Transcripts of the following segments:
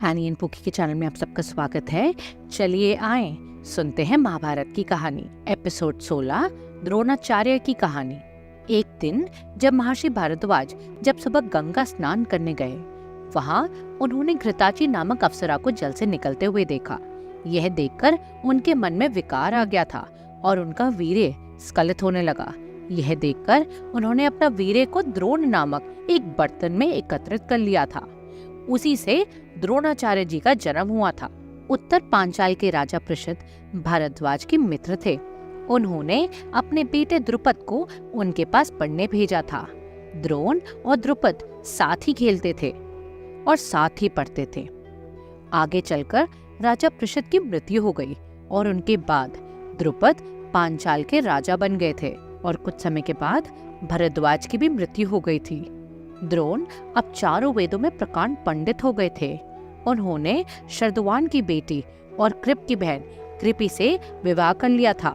Any and पुकी के channel में आप सबका स्वागत है। चलिए आए सुनते हैं महाभारत की कहानी, एपिसोड 16, द्रोणाचार्य की कहानी। एक दिन जब महर्षि भारद्वाज सुबह गंगा स्नान करने गए, वहाँ उन्होंने घृताची नामक अप्सरा को जल से निकलते हुए देखा। यह देखकर उनके मन में विकार आ गया था और उनका वीर्य स्खलित होने लगा। यह देखकर उन्होंने अपना वीर्य को द्रोण नामक एक बर्तन में एकत्रित कर लिया था। उसी से द्रोणाचार्य जी का जन्म हुआ था। उत्तर पांचाल के राजा पृषद भारद्वाज के मित्र थे। उन्होंने अपने बेटे द्रुपद को उनके पास पढ़ने भेजा था। द्रोण और द्रुपद साथ ही खेलते थे और साथ ही पढ़ते थे। आगे चलकर राजा पृषद की मृत्यु हो गई और उनके बाद द्रुपद पांचाल के राजा बन गए थे और कुछ समय के बाद भारद्वाज की भी मृत्यु हो गई थी। द्रोण अब चारों वेदों में प्रकांड पंडित हो गए थे। उन्होंने शर्दुवान की बेटी और कृप की बहन कृपि से विवाह कर लिया था।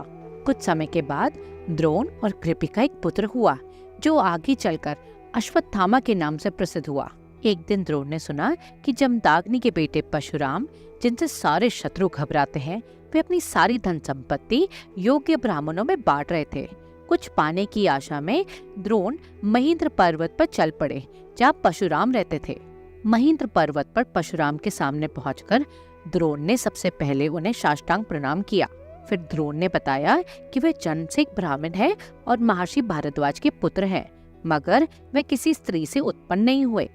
कुछ समय के बाद द्रोण और कृपि का एक पुत्र हुआ जो आगे चलकर अश्वत्थामा के नाम से प्रसिद्ध हुआ। एक दिन द्रोण ने सुना कि जमदाग्नि के बेटे परशुराम, जिनसे सारे शत्रु घबराते हैं, वे अपनी सारी धन संपत्ति योग्य ब्राह्मणों में बांट रहे थे। कुछ पाने की आशा में द्रोण महेंद्र पर्वत पर चल पड़े, जहाँ परशुराम रहते थे। महेंद्र पर्वत पर परशुराम के सामने पहुंचकर द्रोण ने सबसे पहले उन्हें साष्टांग प्रणाम किया। फिर द्रोण ने बताया कि वे जन्म से एक ब्राह्मण है और महर्षि भारद्वाज के पुत्र हैं, मगर वे किसी स्त्री से उत्पन्न नहीं हुए।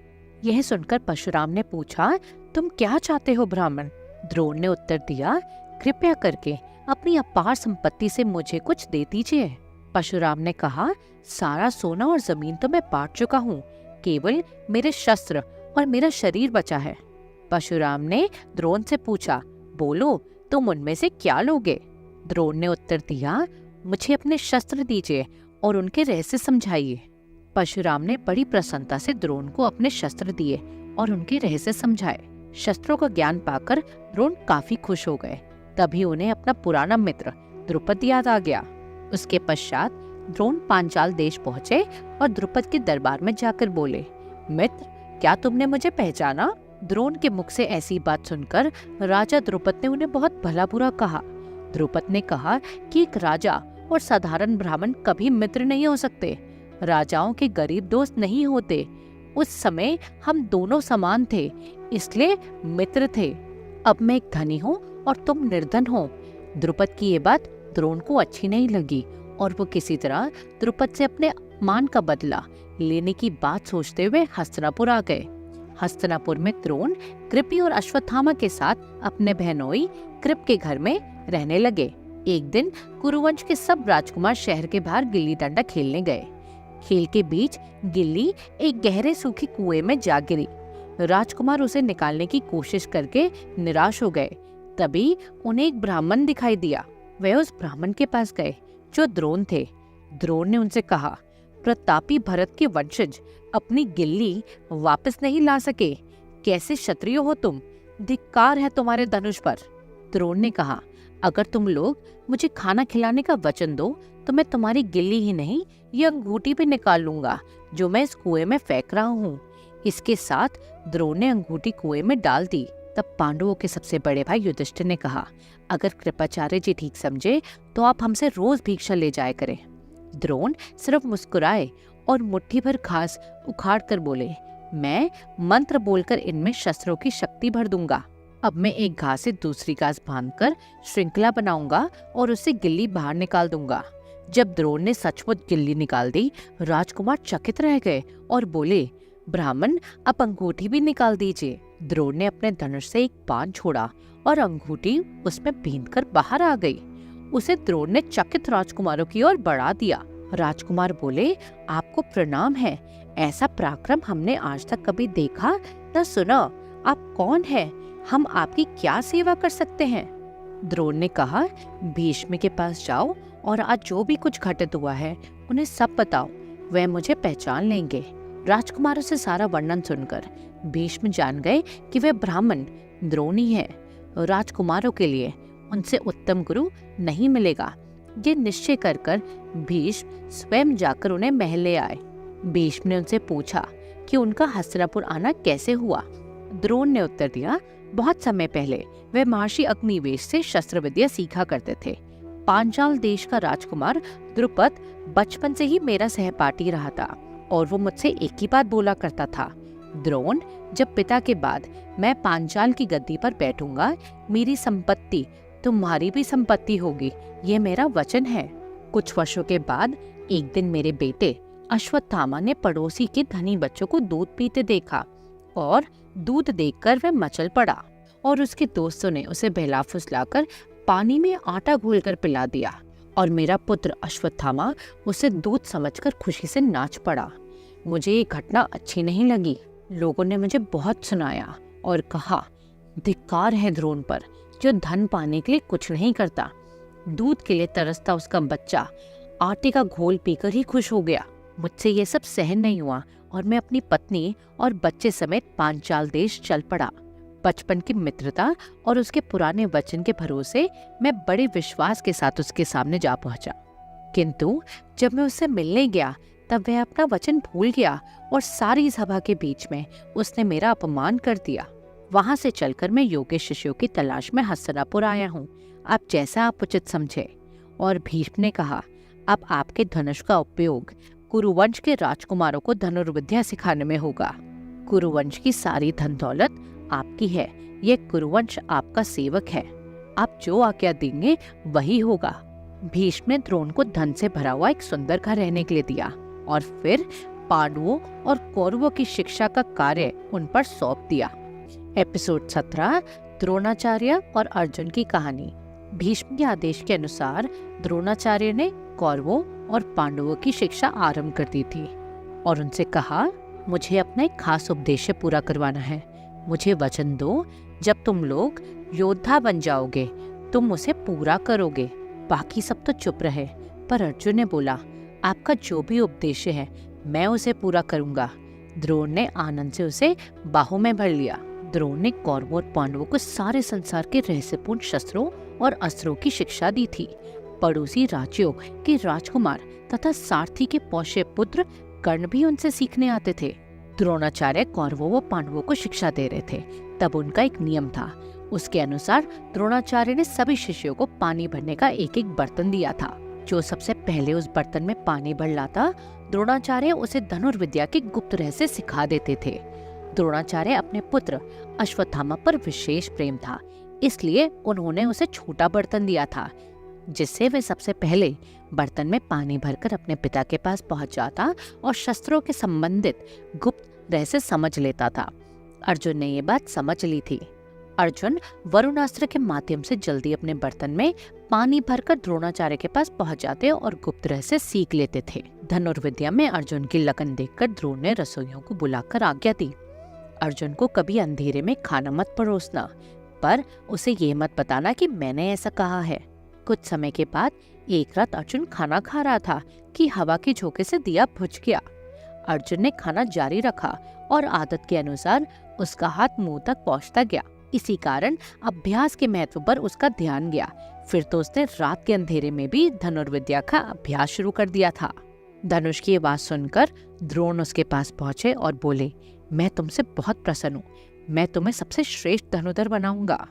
यह सुनकर परशुराम ने पूछा, तुम क्या चाहते हो ब्राह्मण? द्रोण ने उत्तर दिया, कृपया करके अपनी अपार संपत्ति से मुझे कुछ दे दीजिए। परशुराम ने कहा, सारा सोना और जमीन तो मैं बांट चुका हूँ, केवल मेरे शस्त्र और मेरा शरीर बचा है। परशुराम ने द्रोण से पूछा, बोलो तुम उनमें से क्या लोगे? द्रोण ने उत्तर दिया, मुझे अपने शस्त्र दीजिए और उनके रहस्य समझाइए। परशुराम ने बड़ी प्रसन्नता से द्रोण को अपने शस्त्र दिए और उनके रहस्य समझाए। शस्त्रों का ज्ञान पाकर द्रोण काफी खुश हो गए। तभी उन्हें अपना पुराना मित्र द्रुपद याद आ गया। उसके पश्चात द्रोण पांचाल देश पहुँचे और द्रुपद के दरबार में जाकर बोले, मित्र, क्या तुमने मुझे पहचाना? द्रोण के मुख से ऐसी बात सुनकर राजा द्रुपद ने उन्हें बहुत भला बुरा कहा। द्रुपद ने कहा कि एक राजा और साधारण ब्राह्मण कभी मित्र नहीं हो सकते। राजाओं के गरीब दोस्त नहीं होते। उस समय हम दोनों समान थे, इसलिए मित्र थे। अब मैं एक धनी हूँ और तुम निर्धन हो। द्रुपद की ये बात द्रोण को अच्छी नहीं लगी और वो किसी तरह द्रुपद से अपने मान का बदला लेने की बात सोचते हुए हस्तिनापुर आ गए। हस्तिनापुर में द्रोण कृपि और अश्वत्थामा के साथ अपने बहनोई कृप के घर में रहने लगे। एक दिन कुरुवंश के सब राजकुमार शहर के बाहर गिल्ली डंडा खेलने गए। खेल के बीच गिल्ली एक गहरे सूखे कुएं में जा गिरी। राजकुमार उसे निकालने की कोशिश करके निराश हो गए। तभी उन्हें एक ब्राह्मण दिखाई दिया। वे उस ब्राह्मण के पास गए जो द्रोण थे। द्रोण ने उनसे कहा, प्रतापी भरत के वंशज अपनी गिल्ली वापस नहीं ला सके। कैसे क्षत्रिय हो तुम? धिक्कार है तुम्हारे धनुष पर। द्रोण ने कहा, अगर तुम लोग मुझे खाना खिलाने का वचन दो तो मैं तुम्हारी गिल्ली ही नहीं, ये अंगूठी भी निकाल लूंगा जो मैं इस कुएं में फेंक रहा हूँ। इसके साथ द्रोण ने अंगूठी कुएं में डाल दी। तब पांडवों के सबसे बड़े भाई युधिष्ठिर ने कहा, अगर कृपाचार्य जी ठीक समझे तो आप हमसे रोज भिक्षा ले जाया करें। द्रोण सिर्फ मुस्कुराए और मुट्ठी भर घास उखाड़ कर बोले, मैं मंत्र बोलकर इनमें शस्त्रों की शक्ति भर दूंगा। अब मैं एक घास से दूसरी घास बांधकर श्रृंखला बनाऊंगा और उससे गिल्ली बाहर निकाल दूंगा। जब द्रोण ने सचमुच गिल्ली निकाल दी, राजकुमार चकित रह गए और बोले, ब्राह्मण, अब अंगूठी भी निकाल दीजिए। द्रोण ने अपने धनुष से एक बाण छोड़ा और अंगूठी उसमें बींधकर बाहर आ गई। उसे द्रोण ने चकित राजकुमारों की ओर बढ़ा दिया। राजकुमार बोले, आपको प्रणाम है। ऐसा पराक्रम हमने आज तक कभी देखा न सुना। आप कौन हैं? हम आपकी क्या सेवा कर सकते हैं? द्रोण ने कहा, भीष्म के पास जाओ और आज जो भी कुछ घटित हुआ है उन्हें सब बताओ, वह मुझे पहचान लेंगे। राजकुमारों से सारा वर्णन सुनकर भीष्म जान गए कि वे ब्राह्मण द्रोणी है। राजकुमारों के लिए उनसे उत्तम गुरु नहीं मिलेगा। ये निश्चय कर भीष्म स्वयं जाकर उन्हें महल ले आए। भीष्म ने उनसे पूछा कि उनका हस्तिनापुर आना कैसे हुआ। द्रोण ने उत्तर दिया, बहुत समय पहले वे महर्षि अग्निवेश से शस्त्र विद्या सीखा करते थे। पांचाल देश का राजकुमार द्रुपद बचपन से ही मेरा सहपाठी रहा था और वो मुझसे एक ही बात बोला करता था, द्रोण, जब पिता के बाद मैं पांचाल की गद्दी पर बैठूंगा, मेरी संपत्ति तुम्हारी भी संपत्ति होगी, ये मेरा वचन है। कुछ वर्षों के बाद एक दिन मेरे बेटे अश्वत्थामा ने पड़ोसी के धनी बच्चों को दूध पीते देखा और दूध देखकर वह मचल पड़ा और उसके दोस्तों ने उसे बहला फुसलाकर पानी में आटा घोलकर पिला दिया और मेरा पुत्र अश्वत्थामा उसे दूध समझकर खुशी से नाच पड़ा। मुझे ये घटना अच्छी नहीं लगी। लोगों ने मुझे बहुत सुनाया और कहा, धिक्कार है द्रोण पर, जो धन पाने के लिए कुछ नहीं करता। दूध के लिए तरसता उसका बच्चा आटे का घोल पीकर ही खुश हो गया। मुझसे ये सब सहन नहीं हुआ और मैं अपनी पत्नी और बच्चे समेत पांचाल देश चल पड़ा। बचपन की मित्रता और उसके पुराने वचन के भरोसे मैं बड़े विश्वास के साथ उसके सामने जा पहुंचा। किंतु जब मैं उससे मिलने गया तब वह अपना वचन भूल गया और सारी सभा के बीच में उसने मेरा अपमान कर दिया। वहां से चलकर मैं योग्य शिष्यों की तलाश में हस्तिनापुर आया हूँ। आप जैसा आप उचित समझे। और भीष्म ने कहा, अब आपके धनुष का उपयोग कुरुवंश के राजकुमारों को धनुर्विद्या सिखाने में होगा। कुरुवंश की सारी धन दौलत आपकी है। यह कुरुवंश आपका सेवक है। आप जो आज्ञा देंगे वही होगा। भीष्म ने द्रोण को धन से भरा हुआ एक सुंदर घर रहने के लिए दिया और फिर पांडवों और कौरवों की शिक्षा का कार्य उन पर सौंप दिया। एपिसोड 17, द्रोणाचार्य और अर्जुन की कहानी। भीष्म के आदेश के अनुसार द्रोणाचार्य ने कौरवों और पांडवों की शिक्षा आरंभ कर दी थी और उनसे कहा, मुझे अपना एक खास उद्देश्य पूरा करवाना है। मुझे वचन दो, जब तुम लोग योद्धा बन जाओगे तुम उसे पूरा करोगे। बाकी सब तो चुप रहे, पर अर्जुन ने बोला, आपका जो भी उद्देश्य है मैं उसे पूरा करूंगा। द्रोण ने आनंद से उसे बाहों में भर लिया। द्रोण ने कौरवों और पांडवों को सारे संसार के रहस्यपूर्ण शस्त्रों और अस्त्रों की शिक्षा दी थी। पड़ोसी राज्यों के राजकुमार तथा सारथी के पौष्य पुत्र कर्ण भी उनसे सीखने आते थे। द्रोणाचार्य कौरवों व पांडवों को शिक्षा दे रहे थे। तब उनका एक नियम था। उसके अनुसार द्रोणाचार्य ने सभी शिष्यों को पानी भरने का एक एक बर्तन दिया था। जो सबसे पहले उस बर्तन में पानी भर लाता, द्रोणाचार्य उसे धनुर्विद्या के गुप्त रहस्य सिखा देते थे। द्रोणाचार्य अपने पुत्र अश्वत्थामा पर विशेष प्रेम था, इसलिए उन्होंने उसे छोटा बर्तन दिया था, जिससे वे सबसे पहले बर्तन में पानी भरकर अपने पिता के पास पहुंच जाता और शस्त्रों के संबंधित गुप्त रहस्य समझ लेता था। अर्जुन ने ये बात समझ ली थी। अर्जुन वरुणास्त्र के माध्यम से जल्दी अपने बर्तन में पानी भरकर द्रोणाचार्य के पास पहुंच जाते और गुप्त रहस्य सीख लेते थे। धनुर्विद्या में अर्जुन की लगन देखकर द्रोण ने रसोइयों को बुलाकर आज्ञा दी, अर्जुन को कभी अंधेरे में खाना मत परोसना, पर उसे ये मत बताना कि मैंने ऐसा कहा है। कुछ समय के बाद एक रात अर्जुन खाना खा रहा था कि हवा के झोंके से दिया बुझ गया। अर्जुन ने खाना जारी रखा और आदत के अनुसार उसका हाथ मुंह तक पहुंचता गया। इसी कारण अभ्यास के महत्व पर उसका ध्यान गया। फिर तो उसने रात के अंधेरे में भी धनुर्विद्या का अभ्यास शुरू कर दिया था। धनुष की आवाज सुनकर द्रोण उसके पास पहुंचे और बोले, मैं तुमसे बहुत प्रसन्न हूँ, मैं तुम्हें सबसे श्रेष्ठ धनुधर बनाऊंगा।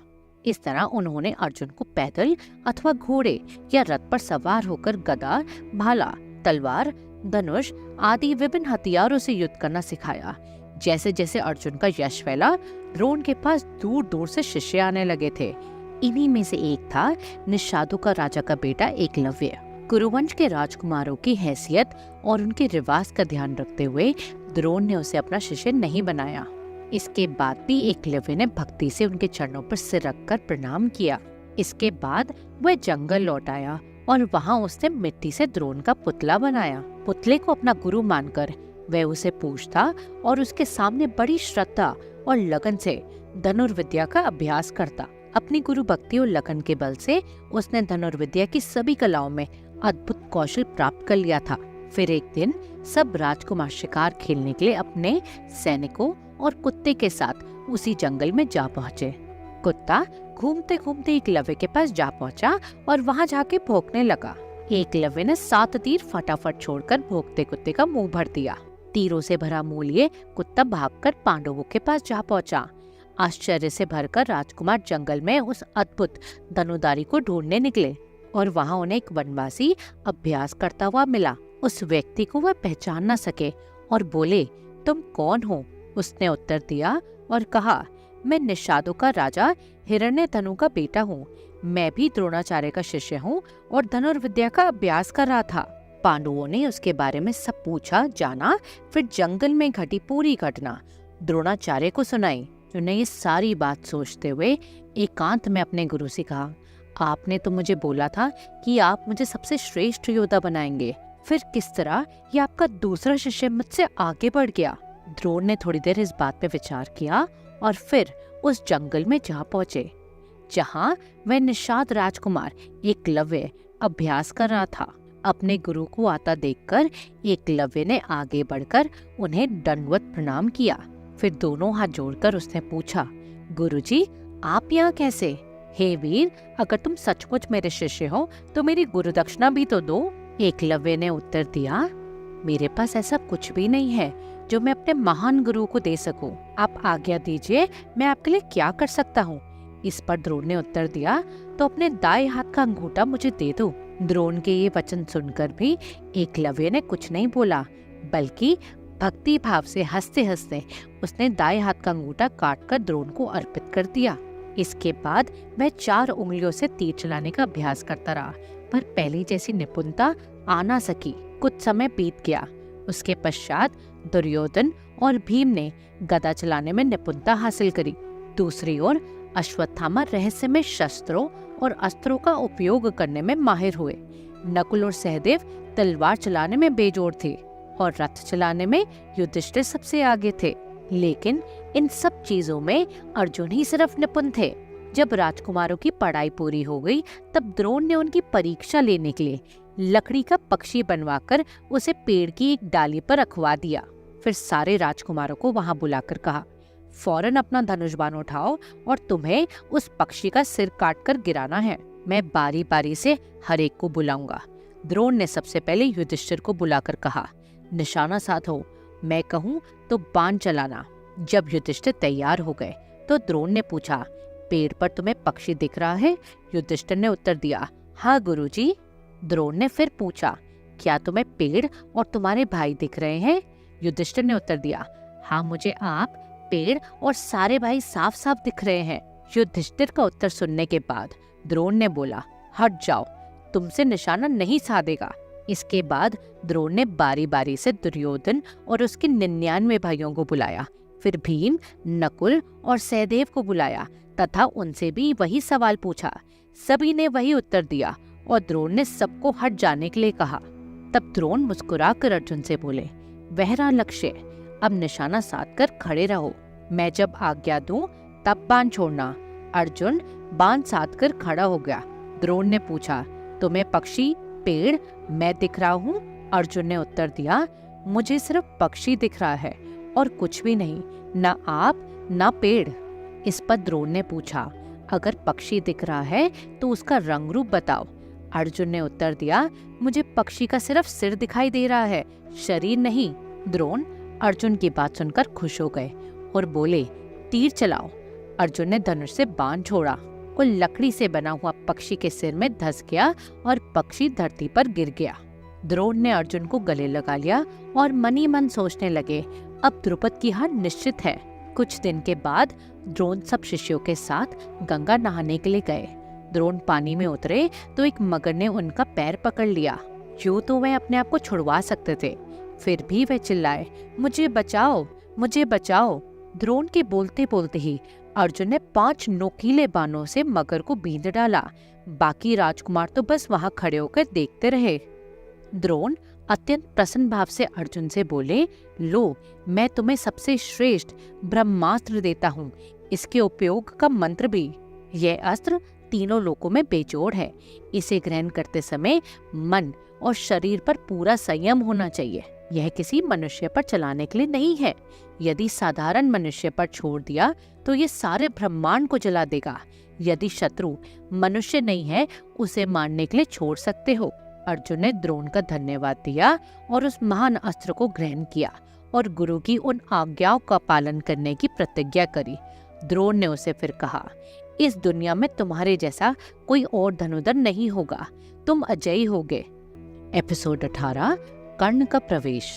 इस तरह उन्होंने अर्जुन को पैदल अथवा घोड़े या रथ पर सवार होकर गदा, भाला, तलवार, धनुष आदि विभिन्न हथियारों से युद्ध करना सिखाया। जैसे जैसे अर्जुन का यश फैला, द्रोण के पास दूर दूर से शिष्य आने लगे थे। इन्हीं में से एक था निषादों का राजा का बेटा एकलव्य। कुरुवंश के राजकुमारों की हैसियत और उनके रिवाज का ध्यान रखते हुए द्रोण ने उसे अपना शिष्य नहीं बनाया। इसके बाद भी एकलव्य ने भक्ति से उनके चरणों पर सिर रखकर प्रणाम किया। इसके बाद वह जंगल लौट आया और वहाँ उसने मिट्टी से द्रोण का पुतला बनाया। पुतले को अपना गुरु मानकर वह उसे पूजता और उसके सामने बड़ी श्रद्धा और लगन से धनुर्विद्या का अभ्यास करता। अपनी गुरु भक्ति और लगन के बल से उसने धनुर्विद्या की सभी कलाओं में अद्भुत कौशल प्राप्त कर लिया था। फिर एक दिन सब राजकुमार शिकार खेलने के लिए अपने सैनिकों और कुत्ते के साथ उसी जंगल में जा पहुँचे। कुत्ता घूमते घूमते एकलव्य के पास जा पहुँचा और वहाँ जाके भौंकने लगा। एकलव्य ने 7 तीर फटाफट छोड़कर भौंकते कुत्ते का मुंह भर दिया। तीरों से भरा मुंह लिए कुत्ता भागकर पांडवों के पास जा पहुँचा। आश्चर्य से भरकर राजकुमार जंगल में उस अद्भुत धनुधारी को ढूंढने निकले और वहां उन्हें एक वनवासी अभ्यास करता हुआ मिला। उस व्यक्ति को वह पहचान न सके और बोले, तुम कौन हो? उसने उत्तर दिया और कहा, मैं निषादों का राजा हिरण्यधनु का बेटा हूँ। मैं भी द्रोणाचार्य का शिष्य हूँ और धनुर्विद्या का अभ्यास कर रहा था। पांडवों ने उसके बारे में सब पूछा जाना, फिर जंगल में घटी पूरी घटना द्रोणाचार्य को सुनाई। उन्हें ये सारी बात सोचते हुए एकांत में अपने गुरु से कहा, आपने तो मुझे बोला था कि आप मुझे सबसे श्रेष्ठ योद्धा बनाएंगे, फिर किस तरह ये आपका दूसरा शिष्य मुझसे आगे बढ़ गया? द्रोण ने थोड़ी देर इस बात पे विचार किया और फिर उस जंगल में जा पहुंचे जहां वह निषाद राजकुमार एकलव्य अभ्यास कर रहा था। अपने गुरु को आता देखकर एकलव्य ने आगे बढ़कर उन्हें दंडवत प्रणाम किया। फिर दोनों हाथ जोड़कर उसने पूछा, गुरुजी, आप यहाँ कैसे? हे वीर, अगर तुम सचमुच मेरे शिष्य हो तो मेरी गुरु दक्षिणा भी तो दो। एकलव्य ने उत्तर दिया, मेरे पास ऐसा कुछ भी नहीं है जो मैं अपने महान गुरु को दे सकूं। आप आज्ञा दीजिए, मैं आपके लिए क्या कर सकता हूँ? इस पर द्रोण ने उत्तर दिया, तो अपने दाएं हाथ का अंगूठा मुझे दे दो। द्रोण के ये वचन सुनकर भी एकलव्य ने कुछ नहीं बोला, बल्कि भक्ति भाव से हंसते हंसते उसने दाएं हाथ का अंगूठा काटकर द्रोण को अर्पित कर दिया। इसके बाद वह 4 उंगलियों से तीर चलाने का अभ्यास करता रहा, पर पहले जैसी निपुणता आ ना सकी। कुछ समय बीत गया। उसके पश्चात दुर्योधन और भीम ने गदा चलाने में निपुणता हासिल करी। दूसरी ओर अश्वत्थामा रहस्यमय शस्त्रों और अस्त्रों का उपयोग करने में माहिर हुए। नकुल और सहदेव तलवार चलाने में बेजोड़ थे और रथ चलाने में युधिष्ठिर सबसे आगे थे। लेकिन इन सब चीजों में अर्जुन ही सिर्फ निपुण थे। जब राजकुमारों की पढ़ाई पूरी हो गई, तब द्रोण ने उनकी परीक्षा लेने के लिए लकड़ी का पक्षी बनवाकर उसे पेड़ की एक डाली पर रखवा दिया। फिर सारे राजकुमारों को वहां बुलाकर कहा, फौरन अपना धनुष बाण उठाओ और तुम्हें उस पक्षी का सिर काटकर गिराना है। मैं बारी बारी से हर एक को बुलाऊंगा। द्रोण ने सबसे पहले युधिष्ठिर को बुलाकर कहा, निशाना साधो, मैं कहूँ तो बाण चलाना। जब युधिष्ठिर तैयार हो गए तो द्रोण ने पूछा, पेड़ पर तुम्हें पक्षी दिख रहा है? युधिष्ठिर ने उत्तर दिया, हाँ गुरुजी। द्रोण ने फिर पूछा, क्या तुम्हें पेड़ और तुम्हारे भाई दिख रहे हैं? युधिष्ठिर ने उत्तर दिया, हाँ मुझे आप, पेड़ और सारे भाई साफ साफ दिख रहे हैं। युधिष्ठिर का उत्तर सुनने के बाद द्रोण ने बोला, हट जाओ, तुमसे निशाना नहीं साधेगा। इसके बाद द्रोण ने बारी बारी से दुर्योधन और उसके 99 भाइयों को बुलाया। फिर भीम, नकुल और सहदेव को बुलाया तथा उनसे भी वही सवाल पूछा। सभी ने वही उत्तर दिया और द्रोण ने सबको हट जाने के लिए कहा। तब द्रोण मुस्कुराकर अर्जुन से बोले, वह रहा लक्ष्य, अब निशाना साध कर खड़े रहो। मैं जब आज्ञा दूं तब बाण छोड़ना। अर्जुन बाण साध कर खड़ा हो गया। द्रोण ने पूछा, तुम्हें पक्षी, पेड़ मैं दिख रहा हूँ? अर्जुन ने उत्तर दिया, मुझे सिर्फ पक्षी दिख रहा है और कुछ भी नहीं, न आप न पेड़। इस पर द्रोण ने पूछा, अगर पक्षी दिख रहा है तो उसका रंग रूप बताओ। अर्जुन ने उत्तर दिया, मुझे पक्षी का सिर्फ सिर दिखाई दे रहा है, शरीर नहीं। द्रोण अर्जुन की बात सुनकर खुश हो गए और बोले, तीर चलाओ। अर्जुन ने धनुष से बाण छोड़ा और लकड़ी से बना हुआ पक्षी के सिर में धंस गया और पक्षी धरती पर गिर गया। द्रोण ने अर्जुन को गले लगा लिया और मनी मन सोचने लगे, अब द्रुपद की हार निश्चित है। कुछ दिन के बाद द्रोण सब शिष्यों के साथ गंगा नहाने के लिए गए। द्रोण पानी में उतरे तो एक मगर ने उनका पैर पकड़ लिया। यूं तो वह अपने आप को छुड़वा सकते थे, फिर भी वह चिल्लाए, मुझे बचाओ, मुझे बचाओ। द्रोण के बोलते बोलते ही अर्जुन ने 5 नोकीले बाणों से मगर को बींध डाला। बाकी राजकुमार तो बस वहां खड़े होकर देखते रहे। द्रोण अत्यंत प्रसन्न भाव से अर्जुन से बोले, लो, मैं तुम्हें सबसे श्रेष्ठ ब्रह्मास्त्र देता हूँ, इसके उपयोग का मंत्र भी। यह अस्त्र तीनों लोकों में बेजोड़ है। इसे ग्रहण करते समय मन और शरीर पर पूरा संयम होना चाहिए। यह किसी मनुष्य पर चलाने के लिए नहीं है। यदि साधारण मनुष्य पर छोड़ दिया तो ये सारे ब्रह्मांड को जला देगा। यदि शत्रु मनुष्य नहीं है, उसे मारने के लिए छोड़ सकते हो। अर्जुन ने द्रोण का धन्यवाद दिया और उस महान अस्त्र को ग्रहण किया और गुरु की उन आज्ञाओं का पालन करने की प्रतिज्ञा करी। द्रोण ने उसे फिर कहा, इस दुनिया में तुम्हारे जैसा कोई और धनुर्धर नहीं होगा, तुम अजयी होगे। एपिसोड 18 कर्ण का प्रवेश।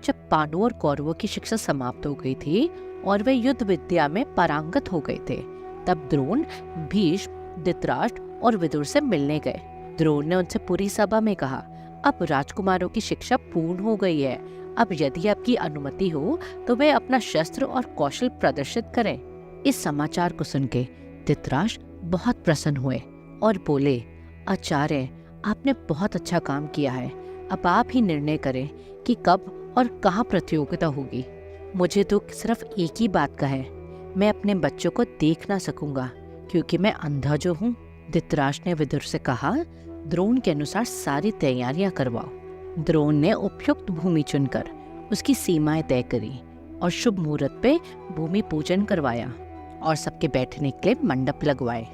जब पांडवों और कौरवों की शिक्षा समाप्त हो गई थी और वे युद्ध विद्या में पारंगत हो गए थे, तब द्रोण, भीष्म, धृतराष्ट्र और विदुर से मिलने गए। द्रोण ने उनसे पूरी सभा में कहा, अब राजकुमारों की शिक्षा पूर्ण हो गई है। अब यदि आपकी अनुमति हो तो वे अपना शस्त्र और कौशल प्रदर्शित करें। इस समाचार को सुनके धृतराष्ट्र बहुत प्रसन्न हुए और बोले, आचार्य, आपने बहुत अच्छा काम किया है। अब आप ही निर्णय करें कि कब और कहाँ प्रतियोगिता होगी। मुझे तो सिर्फ एक ही बात का है, मैं अपने बच्चों को देख ना सकूंगा क्योंकि मैं अंधा जो हूँ। धृतराष्ट्र ने विदुर से कहा, द्रोण के अनुसार सारी तैयारियां करवाओ। द्रोण ने उपयुक्त भूमि चुनकर उसकी सीमाएं तय करी और शुभ मुहूर्त पे भूमि पूजन करवाया और सबके बैठने के लिए मंडप लगवाए।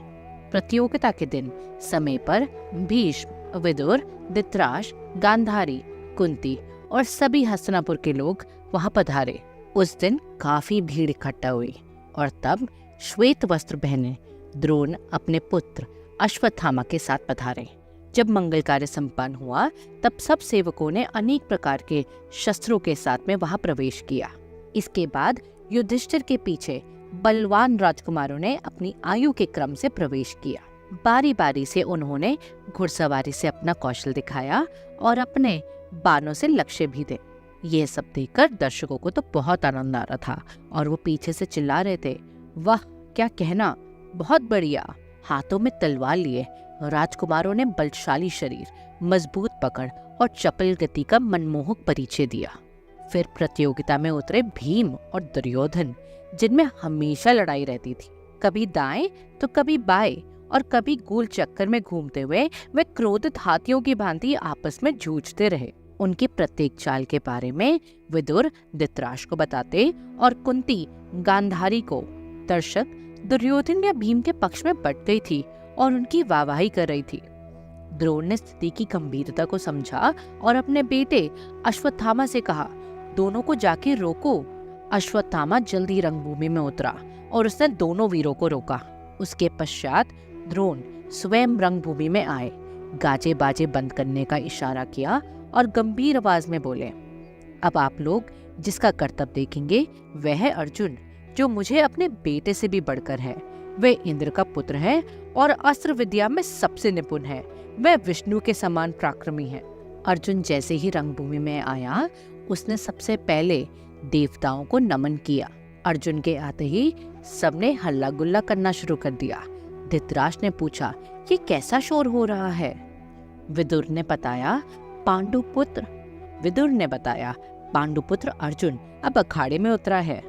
प्रतियोगिता के दिन समय पर भीष्म, विदुर, धृतराष्ट्र, गांधारी, कुंती और सभी हस्तिनापुर के लोग वहां पधारे। उस दिन काफी भीड़ इकट्ठा हुई और तब श्वेत वस्त्र पहने द्रोण अपने पुत्र अश्वत्थामा के साथ पधारे। जब मंगल कार्य संपन्न हुआ तब सब सेवकों ने अनेक प्रकार के शस्त्रों के साथ में वहां प्रवेश किया। इसके बाद युधिष्ठिर के पीछे बलवान राजकुमारों ने अपनी आयु के क्रम से प्रवेश किया। बारी बारी से उन्होंने घुड़सवारी से अपना कौशल दिखाया और अपने बाणों से लक्ष्य भी दे। ये सब देखकर दर्शकों को तो बहुत आनंद आ रहा था और वो पीछे से चिल्ला रहे थे, वाह क्या कहना, बहुत बढ़िया। हाथों में तलवार लिए राजकुमारों ने बलशाली शरीर, मजबूत पकड़ और चपल गति का मनमोहक परिचय दिया। फिर प्रतियोगिता में उतरे भीम और दुर्योधन, जिनमें हमेशा लड़ाई रहती थी। कभी दाएं तो कभी बाएं और कभी गोल चक्कर में घूमते हुए वे क्रोधित हाथियों की भांति आपस में जूझते रहे। उनकी प्रत्येक चाल के बारे में विदुर धृतराष्ट्र को बताते और कुंती गांधारी को। दर्शक दुर्योधन या भीम के पक्ष में बट गई थी और उनकी वाहवाही कर रही थी। द्रोण ने स्थिति की गंभीरता को समझा और अपने बेटे अश्वत्थामा से कहा, दोनों को जाके रोको। अश्वत्थामा जल्दी रंगभूमि में उतरा और उसने दोनों वीरों को रोका। उसके पश्चात द्रोण स्वयं रंगभूमि में आए, गाजे बाजे बंद करने का इशारा किया और गंभीर आवाज में बोले, अब आप लोग जिसका कर्तव्य देखेंगे वह है अर्जुन, जो मुझे अपने बेटे से भी बढ़कर है। वह इंद्र का पुत्र है और अस्त्र विद्या में सबसे निपुण है। वह विष्णु के समान पराक्रमी है। अर्जुन जैसे ही रंगभूमि में आया, उसने सबसे पहले देवताओं को नमन किया। अर्जुन के आते ही सबने हल्ला गुल्ला करना शुरू कर दिया। धृतराष्ट्र ने पूछा, ये कैसा शोर हो रहा है? विदुर ने बताया पांडुपुत्र अर्जुन अब अखाड़े में उतरा है।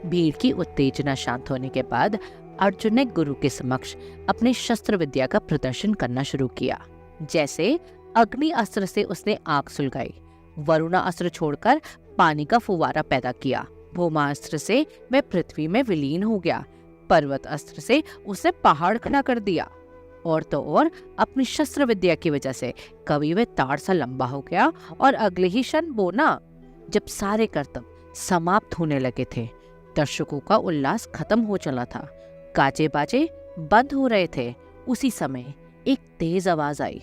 भीड़ की उत्तेजना शांत होने के बाद अर्जुन ने गुरु के समक्ष अपने शस्त्र विद्या का प्रदर्शन करना शुरू किया। जैसे अग्नि अस्त्र से उसने आग सुलगाई, वरुणा अस्त्र छोड़कर पानी का फुवारा पैदा किया, भूमा अस्त्र से वह पृथ्वी में विलीन हो गया, पर्वत अस्त्र से उसने पहाड़ खड़ा कर दिया, और तो और अपनी शस्त्र विद्या की वजह से कभी वह ताड़ सा लंबा हो गया और अगले ही क्षण बोना। जब सारे कर्तव्य समाप्त होने लगे थे, दर्शकों का उल्लास खत्म हो चला था, गाजे बाजे बंद हो रहे थे। उसी समय एक तेज आवाज आई,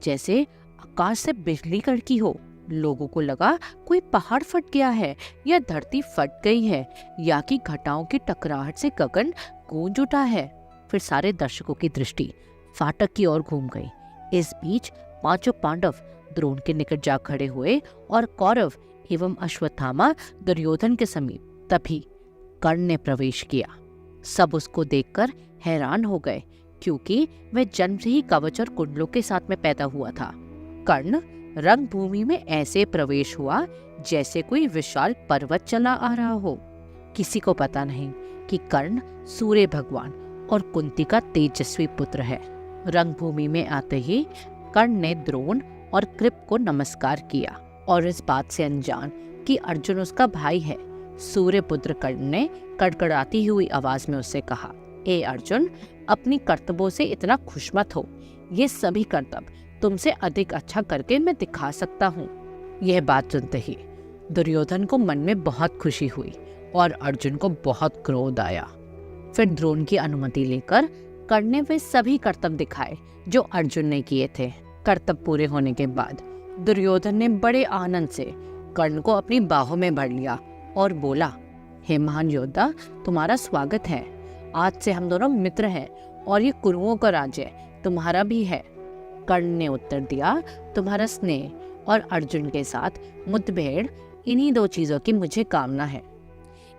जैसे आकाश से बिजली कड़की हो। लोगों को लगा कोई पहाड़ फट गया है या धरती फट गई है या कि घटाओं की टकराहट से गगन गूंज उठा है। फिर सारे दर्शकों की दृष्टि फाटक की ओर घूम गई। इस बीच पांचों पांडव द्रोण के निकट जा खड़े हुए और कौरव एवं अश्वत्थामा दुर्योधन के समीप। तभी कर्ण ने प्रवेश किया। सब उसको देखकर हैरान हो गए, क्योंकि वह जन्म से ही कवच और कुंडलों के साथ में पैदा हुआ था। कर्ण रंगभूमि में ऐसे प्रवेश हुआ जैसे कोई विशाल पर्वत चला आ रहा हो। किसी को पता नहीं कि कर्ण सूर्य भगवान और कुंती का तेजस्वी पुत्र है। रंगभूमि में आते ही कर्ण ने द्रोण और कृप को नमस्कार किया और इस बात से अनजान कि अर्जुन उसका भाई है, सूर्यपुत्र कर्ण ने कड़कड़ाती हुई आवाज में उससे कहा, ए अर्जुन, अपनी कर्तव्यों से इतना खुश मत हो। ये सभी कर्तव्य तुमसे अधिक अच्छा करके मैं दिखा सकता हूँ। यह बात सुनते ही दुर्योधन को मन में बहुत खुशी हुई और अर्जुन को बहुत क्रोध आया। फिर द्रोण की अनुमति लेकर कर्ण ने वे सभी कर्तव्य दिखाए जो अर्जुन ने किए थे। कर्तव्य पूरे होने के बाद दुर्योधन ने बड़े आनंद से कर्ण को अपनी बाहों में भर लिया और बोला, हे महान योद्धा, तुम्हारा स्वागत है। आज से हम दोनों मित्र हैं और ये कुरुओं का राज्य तुम्हारा भी है। कर्ण ने उत्तर दिया, तुम्हारा स्नेह और अर्जुन के साथ मुठभेड़, इन्हीं दो चीजों की मुझे कामना है।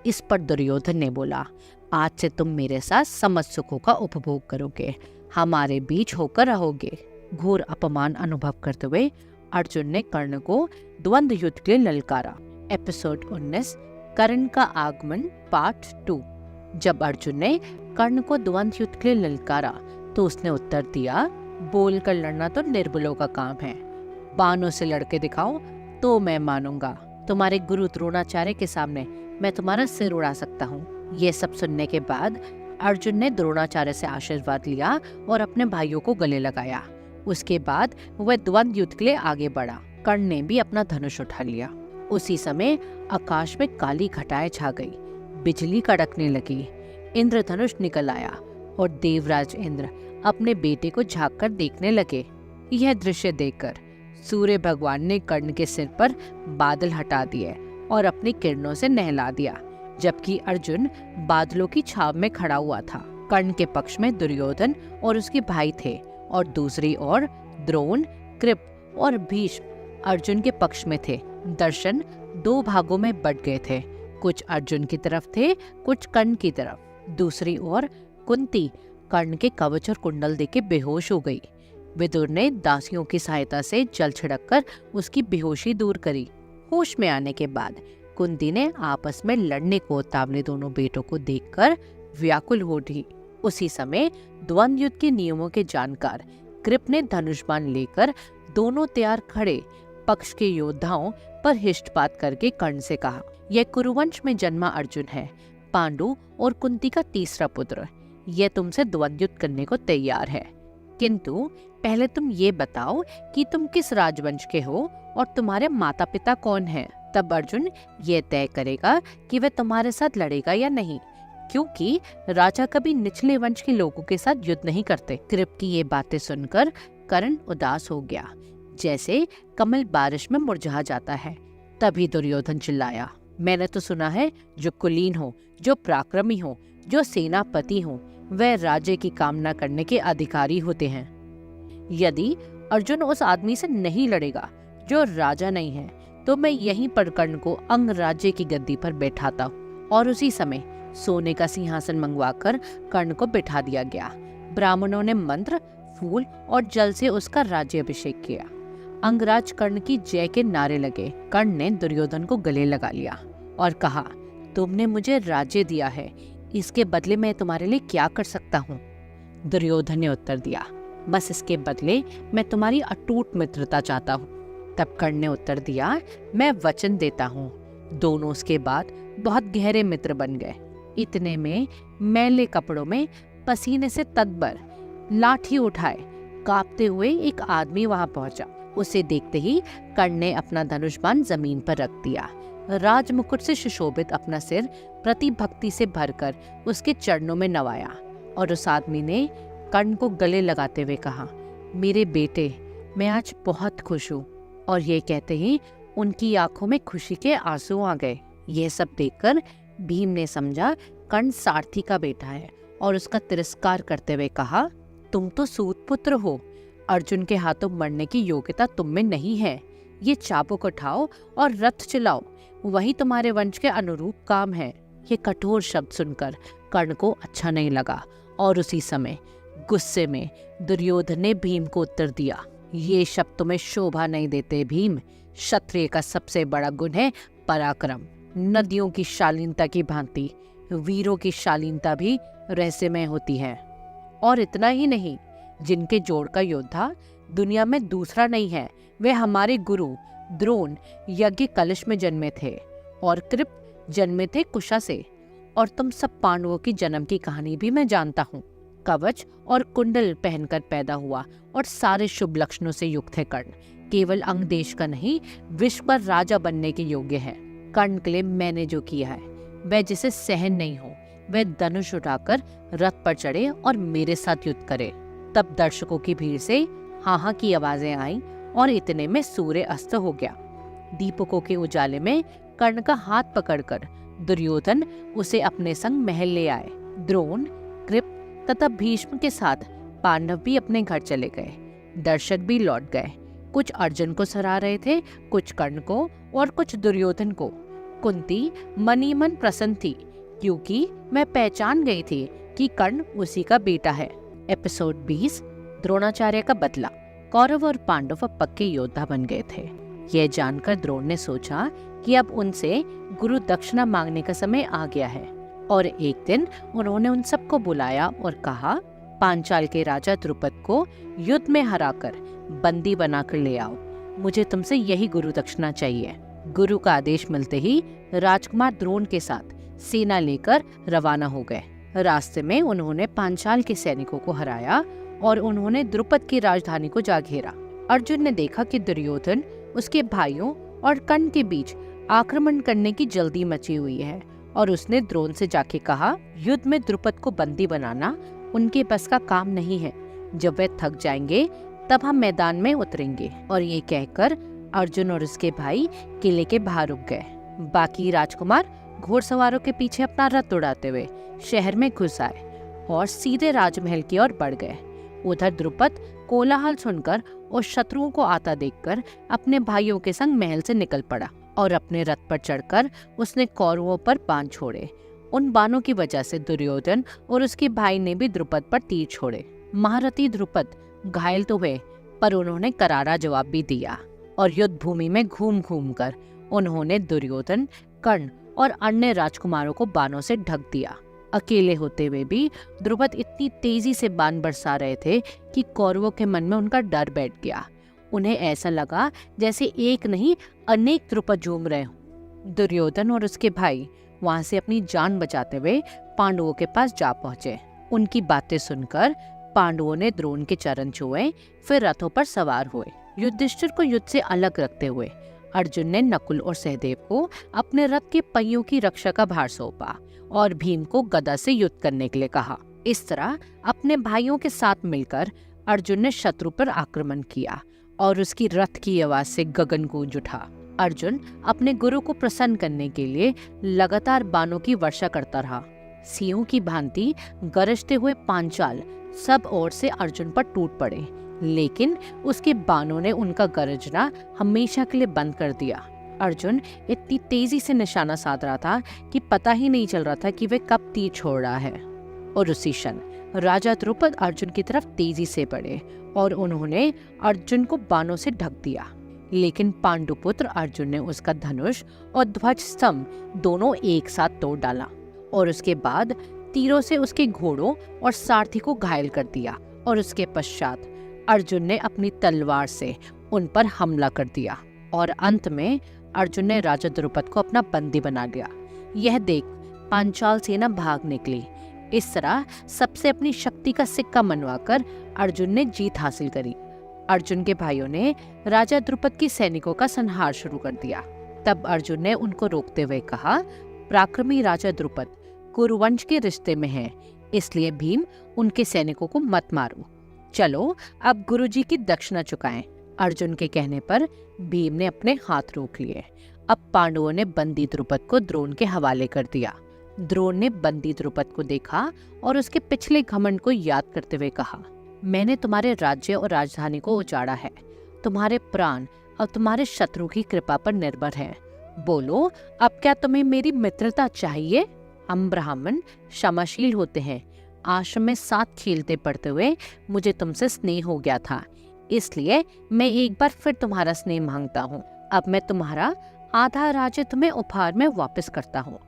इस पर दुर्योधन ने बोला, आज से तुम मेरे साथ समस्त सुखों का उपभोग करोगे, हमारे बीच होकर रहोगे। घोर अपमान अनुभव करते हुए अर्जुन ने कर्ण को द्वंद्व युद्ध के लिए ललकारा। एपिसोड 19 कर्ण का आगमन पार्ट 2। जब अर्जुन ने कर्ण को द्वंद्व युद्ध के लिए ललकारा तो उसने उत्तर दिया, बोल कर लड़ना तो निर्बलों का काम है, बाणों से लड़के दिखाओ तो मैं मानूंगा। तुम्हारे गुरु द्रोणाचार्य के सामने मैं तुम्हारा सिर उड़ा सकता हूँ। ये सब सुनने के बाद अर्जुन ने द्रोणाचार्य से आशीर्वाद लिया और अपने भाइयों को गले लगाया। उसके बाद वह द्वंद्व युद्ध के लिए आगे बढ़ा। कर्ण ने भी अपना धनुष उठा लिया। उसी समय आकाश में काली घटाएं छा गई, बिजली कड़कने लगी, इंद्रधनुष निकल आया और देवराज इंद्र अपने बेटे को झांक कर देखने लगे। यह दृश्य देखकर सूर्य भगवान ने कर्ण के सिर पर बादल हटा दिए और अपनी किरणों से नहला दिया, जबकि अर्जुन बादलों की छाव में खड़ा हुआ था। कर्ण के पक्ष में दुर्योधन और उसके भाई थे और दूसरी ओर द्रोण, कृप और भीष्म अर्जुन के पक्ष में थे। दर्शन दो भागों में बट गए थे, कुछ अर्जुन की तरफ थे, कुछ कर्ण की तरफ। दूसरी ओर कुंती कर्ण के कवच और कुंडल देके बेहोश हो गई। विदुर ने दासियों की सहायता से जल छिड़ककर उसकी बेहोशी दूर करी। होश में आने के बाद कुंती ने आपस में लड़ने को उतावले दोनों बेटों को देखकर व्याकुल हो उठी। उसी समय द्वंद्व युद्ध के नियमों के जानकार कृप ने धनुष बाण लेकर दोनों तैयार खड़े पक्ष के योद्धाओं पर हिष्टपात करके कर्ण से कहा, यह कुरुवंश में जन्मा अर्जुन है, पांडु और कुंती का तीसरा पुत्र। यह तुमसे द्वंद्व युद्ध करने को तैयार है, किंतु पहले तुम ये बताओ कि तुम किस राजवंश के हो और तुम्हारे माता पिता कौन हैं। तब अर्जुन ये तय करेगा कि वह तुम्हारे साथ लड़ेगा या नहीं, क्योंकि राजा कभी निचले वंश के लोगों के साथ युद्ध नहीं करते। कृप की ये बातें सुनकर कर्ण उदास हो गया, जैसे कमल बारिश में मुरझा जाता है। तभी दुर्योधन चिल्लाया, मैंने तो सुना है जो कुलीन हो, जो पराक्रमी हो, जो सेनापति हो, वह राज्य की कामना करने के अधिकारी होते हैं। यदि अर्जुन उस आदमी से नहीं लड़ेगा जो राजा नहीं है, तो मैं यहीं पर कर्ण को अंग राज्य की गद्दी पर बैठाता हूँ। और उसी समय सोने का सिंहासन मंगवाकर कर्ण को बिठा दिया गया। ब्राह्मणों ने मंत्र, फूल और जल से उसका राज्याभिषेक किया। अंगराज कर्ण की जय के नारे लगे। कर्ण ने दुर्योधन को गले लगा लिया और कहा, तुमने मुझे राज्य दिया है, इसके बदले मैं तुम्हारे लिए क्या कर सकता हूँ। दुर्योधन ने उत्तर दिया, बस इसके बदले मैं तुम्हारी अटूट मित्रता चाहता हूँ। तब कर्ण ने उत्तर दिया, मैं वचन देता हूँ। दोनों उसके बाद बहुत गहरे मित्र बन गए। इतने में मैले कपड़ों में पसीने से तत्पर लाठी उठाए कांपते हुए एक आदमी वहां पहुंचा। उसे देखते ही कर्ण ने अपना धनुष बाण जमीन पर रख दिया। राजमुकुट से सुशोभित अपना सिर प्रतिभक्ति से भरकर उसके चरणों में नवाया और उस आदमी ने कर्ण को गले लगाते हुए कहा, मेरे बेटे, मैं आज बहुत खुश हूँ। और ये कहते ही उनकी आंखों में खुशी के आंसू आ गए। यह सब देखकर भीम ने समझा कर्ण सारथी का बेटा है और उसका तिरस्कार करते हुए कहा, तुम तो सूत पुत्र हो, अर्जुन के हाथों मरने की योग्यता तुम में नहीं है। ये चाबुक उठाओ और रथ चलाओ, वही तुम्हारे वंश के अनुरूप काम है। ये कठोर शब्द सुनकर कर्ण को अच्छा नहीं लगा और उसी समय गुस्से में दुर्योधन ने भीम को उत्तर दिया, ये शब्द तुम्हें शोभा नहीं देते भीम। क्षत्रिय का सबसे बड़ा गुण है पराक्रम। नदियों की शालीनता की भांति वीरों की शालीनता भी रहस्यमय होती है। और इतना ही नहीं, जिनके जोड़ का योद्धा दुनिया में दूसरा नहीं है, वे हमारे गुरु द्रोण यज्ञ कलश में जन्मे थे और कृप जन्मे थे कुशा से। और तुम सब पांडवों की जन्म की कहानी भी मैं जानता हूँ। कवच और कुंडल पहनकर पैदा हुआ और सारे शुभ लक्षणों से युक्त है कर्ण। केवल अंग देश का नहीं, विश्व पर राजा बनने के योग्य है। कर्ण के लिए मैंने जो किया है वह जिसे सहन नहीं हो, वे धनुष उठाकर रथ पर चढ़े और मेरे साथ युद्ध करे। तब दर्शकों की भीड़ से हाँ की आवाजें आई और इतने में सूर्य अस्त हो गया। दीपकों के उजाले में कर्ण का हाथ पकड़कर दुर्योधन उसे अपने संग महल ले आए। द्रोण, कृप तथा भीष्म के साथ पांडव भी अपने घर चले गए। दर्शक भी लौट गए। कुछ अर्जुन को सराह रहे थे, कुछ कर्ण को और कुछ दुर्योधन को। कुंती मनी मन प्रसन्न थी क्योंकि मैं पहचान गई थी कि कर्ण उसी का बेटा है। एपिसोड 20 द्रोणाचार्य का बदला। कौरव और पांडव अब पक्के योद्धा बन गए थे। यह जानकर द्रोण ने सोचा कि अब उनसे गुरु दक्षिणा मांगने का समय आ गया है और एक दिन उन्होंने उन सबको बुलाया और कहा, पांचाल के राजा द्रुपद को युद्ध में हराकर बंदी बनाकर ले आओ। मुझे तुमसे यही गुरु दक्षिणा चाहिए। गुरु का आदेश मिलते ही राजकुमार द्रोण के साथ सेना लेकर रवाना हो गए। रास्ते में उन्होंने पांचाल के सैनिकों को हराया और उन्होंने द्रुपद की राजधानी को जा घेरा। अर्जुन ने देखा कि दुर्योधन, उसके भाइयों और कर्ण के बीच आक्रमण करने की जल्दी मची हुई है और उसने द्रोण से जाके कहा, युद्ध में द्रुपद को बंदी बनाना उनके बस का काम नहीं है। जब वे थक जाएंगे तब हम मैदान में उतरेंगे। और ये कहकर अर्जुन और उसके भाई किले के बाहर रुक गए। बाकी राजकुमार घोड़सवारों के पीछे अपना रथ उड़ाते हुए शहर में घुस आए और सीधे राजमहल की ओर बढ़ गए। उधर द्रुपद कोलाहल सुनकर और शत्रुओं को आता देखकर अपने भाइयों के संग महल से निकल पड़ा और अपने रथ पर चढ़कर उसने कौरवों पर बाण छोड़े। उन बाणों की वजह से दुर्योधन और उसके भाई ने भी द्रुपद पर तीर छोड़े। महारथी द्रुपद घायल तो हुए पर उन्होंने करारा जवाब भी दिया और युद्ध भूमि में घूम घूम कर उन्होंने दुर्योधन, कर्ण और अन्य राजकुमारों को बाणों से ढक दिया। अकेले होते हुए भी द्रुपद इतनी तेजी से बाण बरसा रहे थे कि कौरवों के मन में उनका डर बैठ गया। उन्हें ऐसा लगा जैसे एक नहीं अनेक द्रुपद झूम रहे हों। दुर्योधन और उसके भाई वहां से अपनी जान बचाते हुए पांडवों के पास जा पहुंचे। उनकी बातें सुनकर पांडवों ने द्रोण के चरण छुए, फिर रथों पर सवार हुए। युधिष्ठिर को युद्ध से अलग रखते हुए अर्जुन ने नकुल और सहदेव को अपने रथ के पहियों की रक्षा का भार सौंपा और भीम को गदा से युद्ध करने के लिए कहा। इस तरह अपने भाइयों के साथ मिलकर अर्जुन ने शत्रु पर आक्रमण किया और उसकी रथ की आवाज से गगन गूंज उठा। अर्जुन अपने गुरु को प्रसन्न करने के लिए लगातार बाणों की वर्षा करता रहा। सिंहों की भांति गरजते हुए पांचाल सब ओर से अर्जुन पर टूट पड़े, लेकिन उसके बाणों ने उनका गरजना हमेशा के लिए बंद कर दिया। अर्जुन इतनी तेजी से निशाना साध रहा था कि पता ही नहीं चल रहा था कि वे कब तीर छोड़ रहा है। और उसी क्षण राजा द्रुपद अर्जुन की तरफ तेजी से बढ़े और उन्होंने अर्जुन को बाणों से ढक दिया, लेकिन पांडुपुत्र अर्जुन ने उसका धनुष और ध्वज स्तंभ दोनों एक साथ तोड़ डाला और उसके बाद तीरों से उसके घोड़ों और सारथी को घायल कर दिया। और उसके पश्चात अर्जुन ने अपनी तलवार से उन पर हमला कर दिया और अंत में अर्जुन ने राजा द्रुपद को अपना बंदी बना लिया। यह देख पांचाल सेना भाग निकली। इस तरह सबसे अपनी शक्ति का सिक्का मनवाकर अर्जुन ने जीत हासिल करी। अर्जुन के भाइयों ने राजा द्रुपद की सैनिकों का संहार शुरू कर दिया। तब अर्जुन ने उनको रोकते हुए कहा, पराक्रमी राजा द्रुपद कुरुवंश के रिश्ते में है, इसलिए भीम उनके सैनिकों को मत मारो। चलो अब गुरुजी की दक्षिणा चुकाएं। अर्जुन के कहने पर भीम ने अपने हाथ रोक लिए। अब पांडवों ने बंदी द्रुपद को द्रोण के हवाले कर दिया। द्रोण ने बंदी द्रुपद को देखा और उसके पिछले घमंड को याद करते हुए कहा, मैंने तुम्हारे राज्य और राजधानी को उजाड़ा है। तुम्हारे प्राण और तुम्हारे शत्रु की कृपा पर निर्भर है। बोलो, अब क्या तुम्हें मेरी मित्रता चाहिए? हम ब्राह्मण क्षमाशील होते हैं। आश्रम में साथ खेलते पढ़ते हुए मुझे तुमसे स्नेह हो गया था, इसलिए मैं एक बार फिर तुम्हारा स्नेह मांगता हूँ। अब मैं तुम्हारा आधा राज्य तुम्हें उपहार में वापस करता हूँ।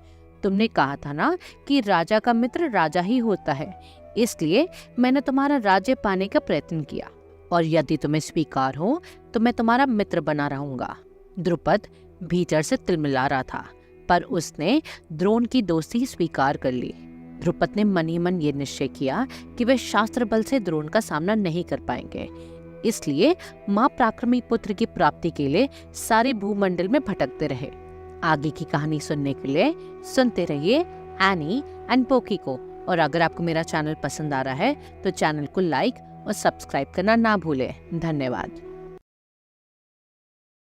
तुमने कहा था ना कि राजा का मित्र राजा ही होता है, इसलिए मैंने तुम्हारा राज्य पाने का प्रयत्न किया और यदि तुम्हें स्वीकार हो तो मैं तुम्हारा मित्र बना रहूंगा। द्रुपद भीतर से तिलमिला रहा था, पर उसने द्रोण की दोस्ती स्वीकार कर ली। द्रुपद ने मन ही मन ये निश्चय किया कि वे शास्त्र बल से द्रोण का सामना नहीं कर पाएंगे, इसलिए माँ पराक्रमी पुत्र की प्राप्ति के लिए सारे भूमंडल में भटकते रहे। आगे की कहानी सुनने के लिए सुनते रहिए एनी एंड पोकी को। और अगर आपको मेरा चैनल पसंद आ रहा है तो चैनल को लाइक और सब्सक्राइब करना ना भूलें। धन्यवाद।